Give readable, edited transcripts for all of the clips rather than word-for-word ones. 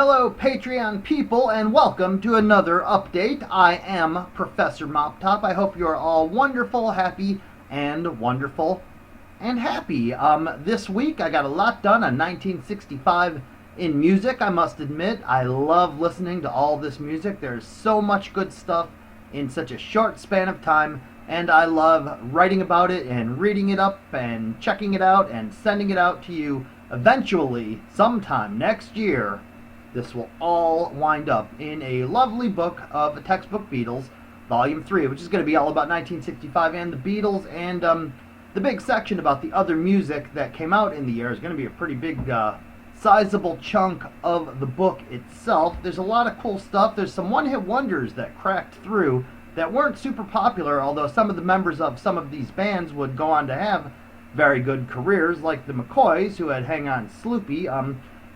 Hello, Patreon people, and welcome to another update. I am Professor Moptop. I hope you are all wonderful, happy, and wonderful and happy. This week I got a lot done on 1965 in music, I must admit. I love listening to all this music. There's so much good stuff in such a short span of time, and I love writing about it and reading it up and checking it out and sending it out to you eventually, sometime next year. This will all wind up in a lovely book of a textbook Beatles, Volume 3, which is going to be all about 1965 and the Beatles, and the big section about the other music that came out in the year is going to be a pretty big, sizable chunk of the book itself. There's a lot of cool stuff. There's some one-hit wonders that cracked through that weren't super popular, although some of the members of some of these bands would go on to have very good careers, like the McCoys, who had Hang On Sloopy,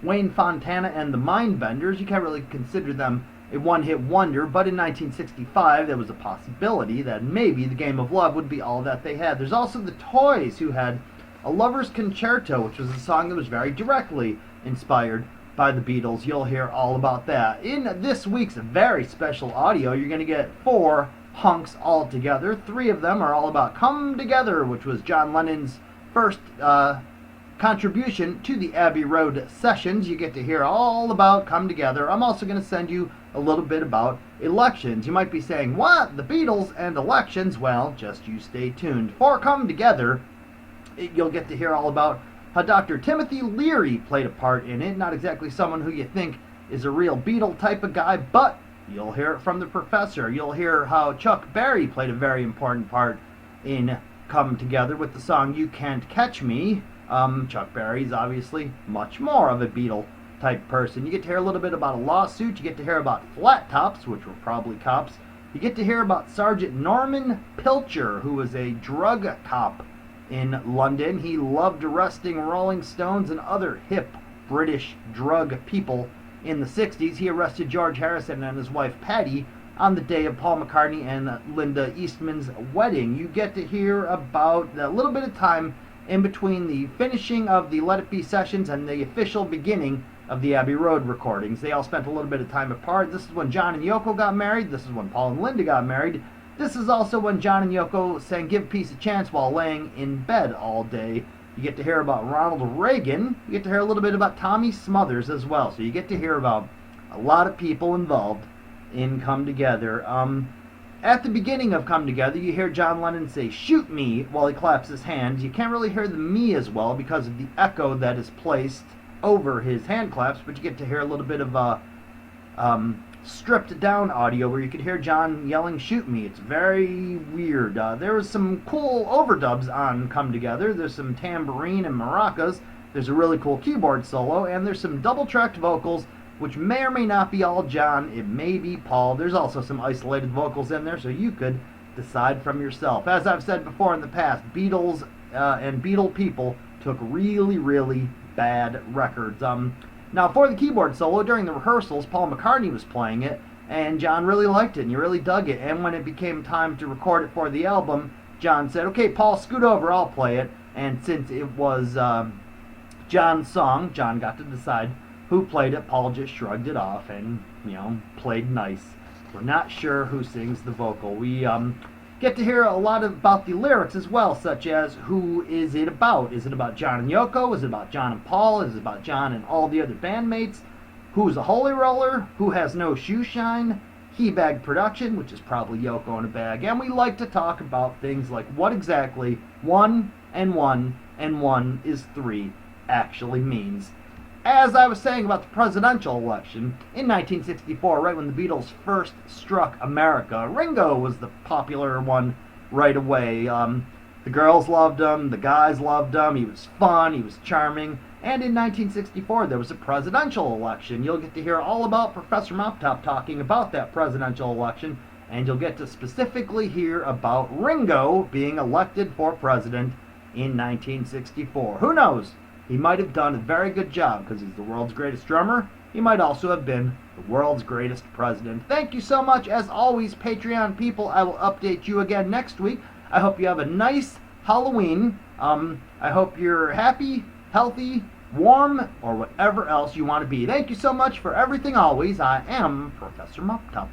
Wayne Fontana and the Mindbenders. You can't really consider them a one-hit wonder, but in 1965 there was a possibility that maybe The Game of Love would be all that they had. There's also the Toys, who had A Lover's Concerto, which was a song that was very directly inspired by the Beatles. You'll hear all about that. In this week's very special audio, you're going to get 4 hunks all together. 3 of them are all about Come Together, which was John Lennon's first contribution to the Abbey Road sessions. You get to hear all about Come Together. I'm also going to send you a little bit about elections. You might be saying, what? The Beatles and elections? Well, just you stay tuned. For Come Together, you'll get to hear all about how Dr. Timothy Leary played a part in it. Not exactly someone who you think is a real Beatle type of guy, but you'll hear it from the professor. You'll hear how Chuck Berry played a very important part in Come Together with the song You Can't Catch Me. Chuck Berry's obviously much more of a Beatle type person. You get to hear a little bit about a lawsuit. You get to hear about Flat Tops, which were probably cops. You get to hear about Sergeant Norman Pilcher, who was a drug cop in London. He loved arresting Rolling Stones and other hip British drug people in the 60s. He arrested George Harrison and his wife Patty on the day of Paul McCartney and Linda Eastman's wedding. You get to hear about a little bit of time in between the finishing of the Let It Be sessions and the official beginning of the Abbey Road recordings. They all spent a little bit of time apart. This is when John and Yoko got married. This is when Paul and Linda got married. This is also when John and Yoko sang Give Peace a Chance while laying in bed all day. You get to hear about Ronald Reagan. You get to hear a little bit about Tommy Smothers as well. So you get to hear about a lot of people involved in Come Together. At the beginning of Come Together, you hear John Lennon say, shoot me, while he claps his hands. You can't really hear the me as well because of the echo that is placed over his hand claps, but you get to hear a little bit of stripped down audio where you could hear John yelling, shoot me. It's very weird. There was some cool overdubs on Come Together. There's some tambourine and maracas. There's a really cool keyboard solo, and there's some double-tracked vocals, which may or may not be all John. It may be Paul. There's also some isolated vocals in there, so you could decide from yourself. As I've said before in the past, Beatles and Beatle people took really, really bad records. Now, for the keyboard solo, during the rehearsals, Paul McCartney was playing it, and John really liked it, and he really dug it. And when it became time to record it for the album, John said, okay, Paul, scoot over, I'll play it. And since it was John's song, John got to decide who played it. Paul just shrugged it off and, played nice. We're not sure who sings the vocal. We get to hear a lot about the lyrics as well, such as who is it about? Is it about John and Yoko? Is it about John and Paul? Is it about John and all the other bandmates? Who's a holy roller? Who has no shoe shine? Key bag production, which is probably Yoko in a bag. And we like to talk about things like what exactly 1 and 1 and 1 is 3 actually means. As I was saying about the presidential election, in 1964, right when the Beatles first struck America, Ringo was the popular one right away. The girls loved him, the guys loved him, he was fun, he was charming, and in 1964 there was a presidential election. You'll get to hear all about Professor Moptop talking about that presidential election, and you'll get to specifically hear about Ringo being elected for president in 1964. Who knows? He might have done a very good job because he's the world's greatest drummer. He might also have been the world's greatest president. Thank you so much. As always, Patreon people, I will update you again next week. I hope you have a nice Halloween. I hope you're happy, healthy, warm, or whatever else you want to be. Thank you so much for everything always. I am Professor Mop Top.